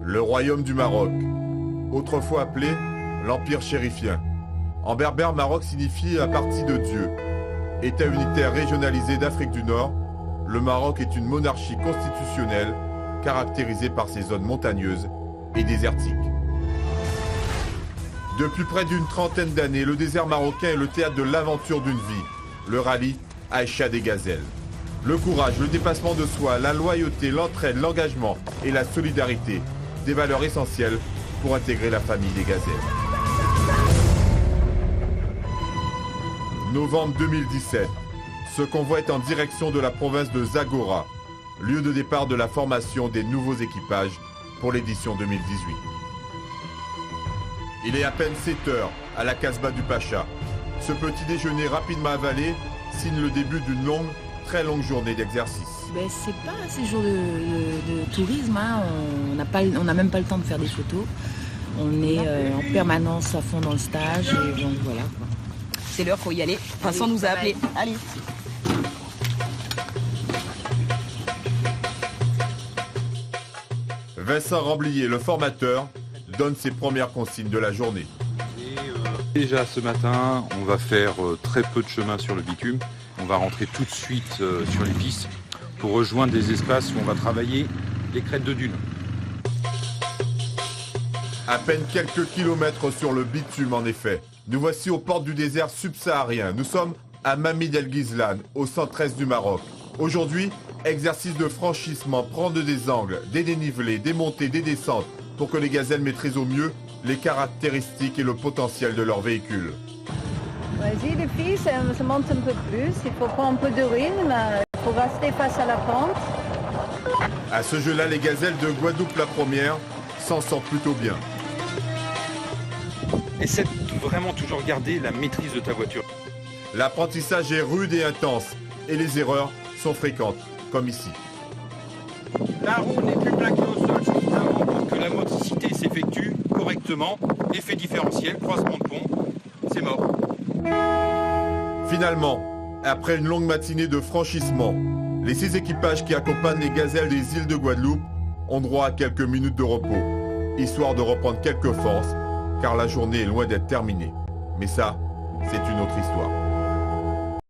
Le royaume du Maroc, autrefois appelé l'Empire chérifien. En berbère, Maroc signifie la partie de Dieu. État unitaire régionalisé d'Afrique du Nord, le Maroc est une monarchie constitutionnelle caractérisée par ses zones montagneuses et désertiques. Depuis près d'une trentaine d'années, le désert marocain est le théâtre de l'aventure d'une vie, le rallye Aïcha des Gazelles. Le courage, le dépassement de soi, la loyauté, l'entraide, l'engagement et la solidarité, des valeurs essentielles pour intégrer la famille des Gazelles. Novembre 2017, ce convoi est en direction de la province de Zagora, lieu de départ de la formation des nouveaux équipages pour l'édition 2018. Il est à peine 7 heures à la Casbah du Pacha. Ce petit déjeuner rapidement avalé signe le début d'une très longue journée d'exercice. C'est pas un séjour de tourisme, hein. On n'a même pas le temps de faire des photos. On est en permanence à fond dans le stage et donc voilà. C'est l'heure, faut y aller. Vincent nous a appelés. Allez. Vincent Ramblier, le formateur, donne ses premières consignes de la journée. Déjà ce matin, on va faire très peu de chemin sur le bitume. On va rentrer tout de suite sur les pistes pour rejoindre des espaces où on va travailler les crêtes de dunes. À peine quelques kilomètres sur le bitume en effet. Nous voici aux portes du désert subsaharien. Nous sommes à Mamid El Ghizlan, au centre-est du Maroc. Aujourd'hui, exercice de franchissement, prendre des angles, des dénivelés, des montées, des descentes, pour que les gazelles maîtrisent au mieux les caractéristiques et le potentiel de leur véhicule. Vas-y les filles, ça monte un peu plus, il faut prendre un peu de rythme, il faut rester face à la pente. À ce jeu-là, les gazelles de Guadeloupe la première s'en sortent plutôt bien. Essaie de vraiment toujours garder la maîtrise de ta voiture. L'apprentissage est rude et intense, et les erreurs sont fréquentes, comme ici. La roue n'est plus plaquée au sol suffisamment pour que la motricité s'effectue correctement. Effet différentiel, croisement de pont, c'est mort. Finalement, après une longue matinée de franchissement, les 6 équipages qui accompagnent les gazelles des îles de Guadeloupe ont droit à quelques minutes de repos, histoire de reprendre quelques forces, car la journée est loin d'être terminée. Mais ça, c'est une autre histoire.